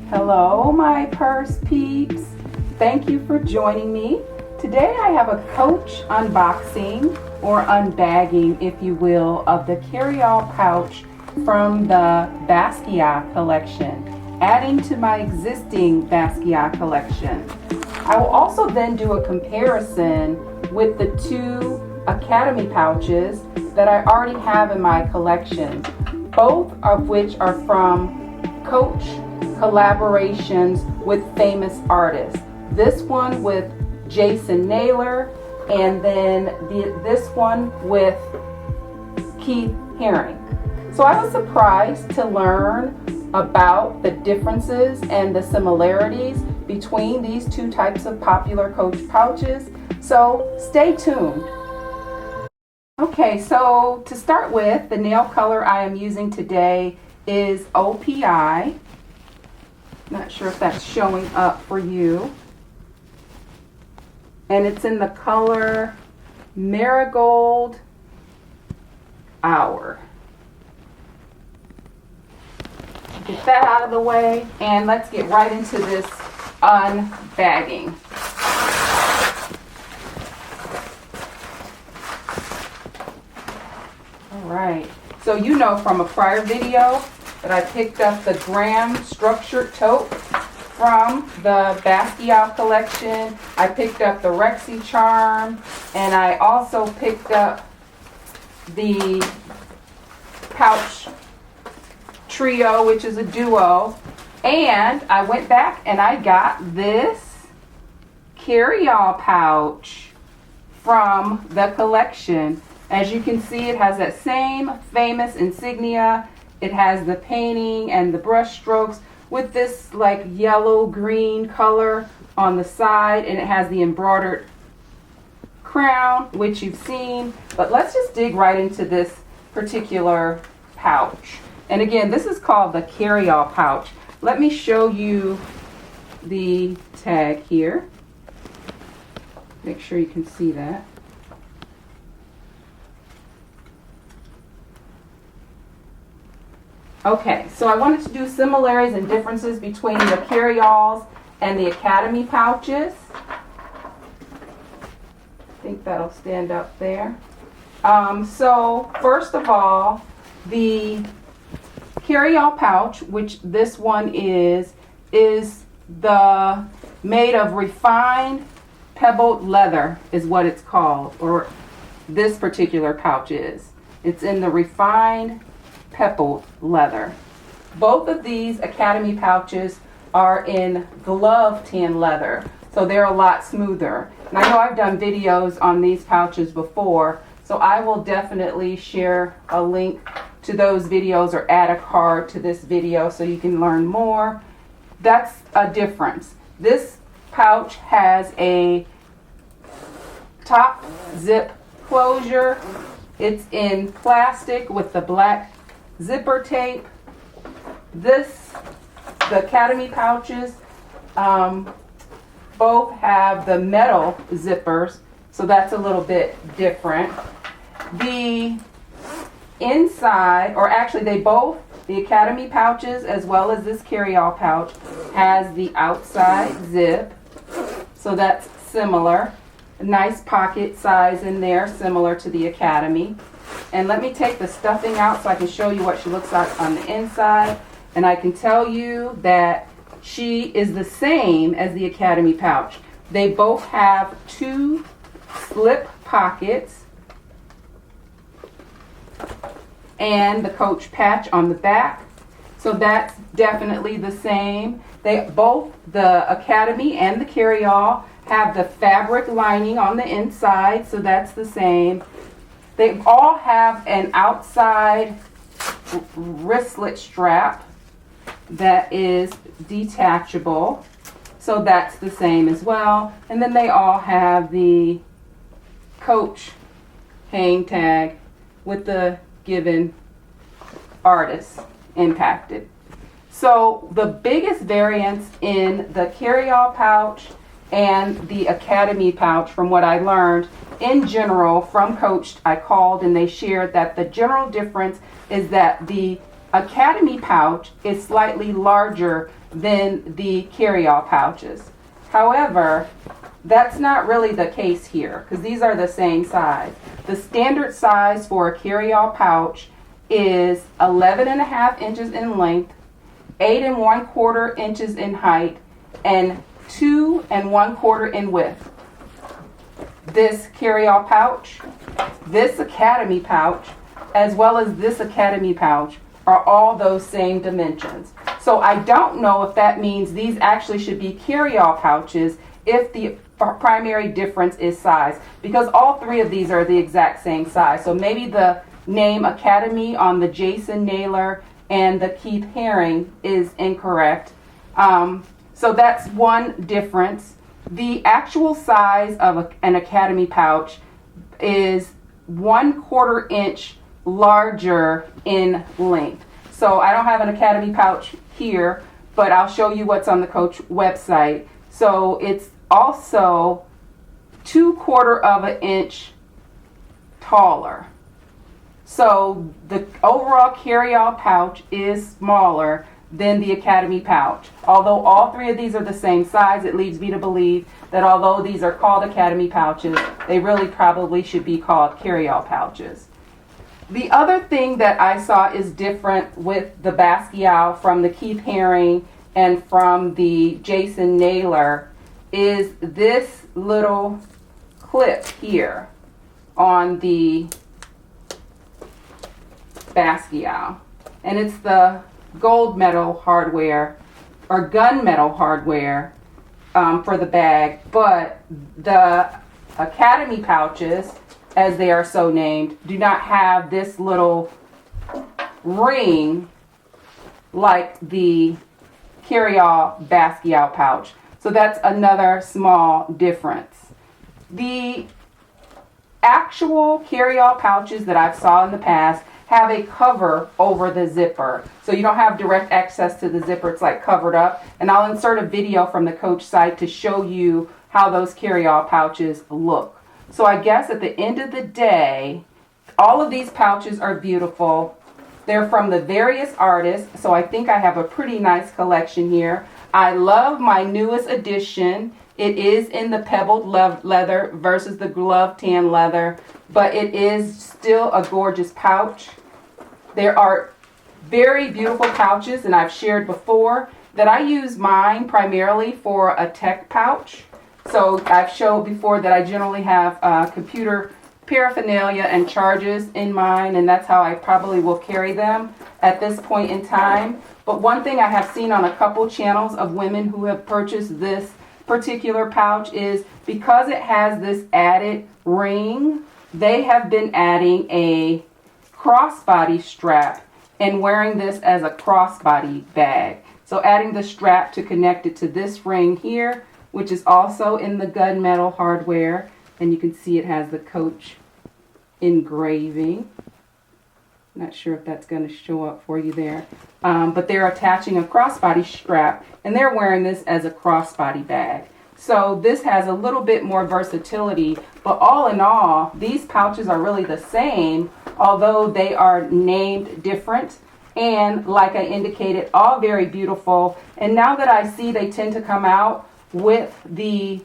Hello, my purse peeps. Thank you for joining me. Today I have a Coach unboxing or unbagging, if you will, of the Carryall Pouch from the Basquiat collection, adding to my existing Basquiat collection. I will also then do a comparison with the two Academy pouches that I already have in my collection, both of which are from Coach collaborations with famous artists. This one with Jason Naylor, and then this one with Keith Haring. So I was surprised to learn about the differences and the similarities between these two types of popular Coach pouches. So stay tuned. Okay, so to start with, the nail color I am using today is OPI. Not sure if that's showing up for you. And it's in the color Marigold Hour. Get that out of the way, and let's get right into this unbagging. All right, so you know from a prior video that I picked up the Graham structured tote from the Basquiat collection. I picked up the Rexy charm, and I also picked up the pouch trio, which is a duo. And I went back and I got this Carryall pouch from the collection. As you can see, it has that same famous insignia. It has the painting and the brush strokes with this like yellow-green color on the side, and it has the embroidered crown, which you've seen. But let's just dig right into this particular pouch. And again, this is called the Carryall pouch. Let me show you the tag here. Make sure you can see that. Okay, so I wanted to do similarities and differences between the Carryalls and the Academy pouches. I think that'll stand up there. So first of all, the Carryall pouch, which this one is the made of refined pebbled leather is what it's called, or this particular pouch is. It's in the refined pebbled leather. Both of these Academy pouches are in glove tan leather, so they're a lot smoother. And I know I've done videos on these pouches before, so I will definitely share a link to those videos or add a card to this video so you can learn more. That's a difference. This pouch has a top zip closure. It's in plastic with the black zipper tape. The Academy pouches both have the metal zippers, so that's a little bit different. The inside, or actually the Academy pouches as well as this Carryall pouch has the outside zip, so that's similar. A nice pocket size in there, similar to the Academy. And let me take the stuffing out so I can show you what she looks like on the inside. And I can tell you that she is the same as the Academy pouch. They both have two slip pockets and the Coach patch on the back. So that's definitely the same. Both the Academy and the Carryall have the fabric lining on the inside, so that's the same. They all have an outside wristlet strap that is detachable, so that's the same as well. And then they all have the Coach hang tag with the given artist impacted. So the biggest variance in the Carryall pouch and the Academy pouch, from what I learned in general from Coach, I called and they shared that the general difference is that the Academy pouch is slightly larger than the Carryall pouches. However, that's not really the case here because these are the same size. The standard size for a Carryall pouch is 11.5 inches in length, 8 1/4 inches in height, and 2 1/4 in width. This Carryall pouch, this Academy pouch, as well as this Academy pouch are all those same dimensions. So I don't know if that means these actually should be Carryall pouches if the primary difference is size, because all three of these are the exact same size. So maybe the name Academy on the Jason Naylor and the Keith Haring is incorrect. So that's one difference. The actual size of an Academy pouch is 1/4 inch larger in length. So I don't have an Academy pouch here, but I'll show you what's on the Coach website. So it's also 2/4 of an inch taller. So the overall Carryall pouch is smaller than the Academy pouch. Although all three of these are the same size, it leads me to believe that although these are called Academy pouches, they really probably should be called Carryall pouches. The other thing that I saw is different with the Basquiat from the Keith Haring and from the Jason Naylor is this little clip here on the Basquiat. And it's the gold metal hardware or gunmetal hardware for the bag, but the Academy pouches, as they are so named, do not have this little ring like the Carryall Basquiat pouch. So that's another small difference. The actual Carryall pouches that I've saw in the past have a cover over the zipper. So you don't have direct access to the zipper. It's like covered up. And I'll insert a video from the Coach site to show you how those Carryall pouches look. So I guess at the end of the day, all of these pouches are beautiful. They're from the various artists. So I think I have a pretty nice collection here. I love my newest edition. It is in the pebbled leather versus the glove tan leather, but it is still a gorgeous pouch. There are very beautiful pouches, and I've shared before that I use mine primarily for a tech pouch. So I've showed before that I generally have computer paraphernalia and charges in mine, and that's how I probably will carry them at this point in time. But one thing I have seen on a couple channels of women who have purchased this particular pouch is because it has this added ring, they have been adding a crossbody strap and wearing this as a crossbody bag. So adding the strap to connect it to this ring here, which is also in the gunmetal hardware, and you can see it has the Coach engraving. Not sure if that's going to show up for you there. But they're attaching a crossbody strap, and they're wearing this as a crossbody bag. So this has a little bit more versatility, but all in all, these pouches are really the same, although they are named different. And like I indicated, all very beautiful. And now that I see they tend to come out with the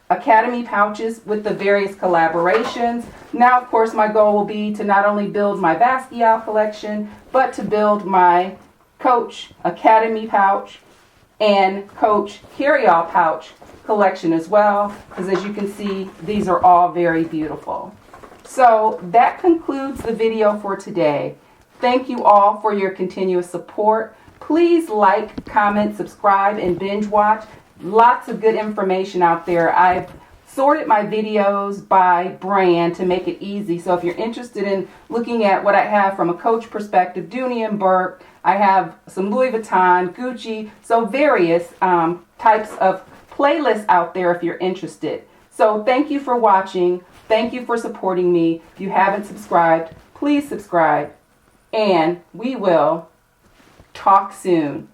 Academy pouches with the various collaborations. Now, of course, my goal will be to not only build my Basquiat collection, but to build my Coach Academy pouch and Coach Carryall pouch collection as well, because as you can see, these are all very beautiful. So that concludes the video for today. Thank you all for your continuous support. Please like, comment, subscribe, and binge watch. Lots of good information out there. I've sorted my videos by brand to make it easy. So if you're interested in looking at what I have from a Coach perspective, Dooney and Burke, I have some Louis Vuitton, Gucci, so various types of playlists out there if you're interested. So thank you for watching. Thank you for supporting me. If you haven't subscribed, please subscribe. And we will talk soon.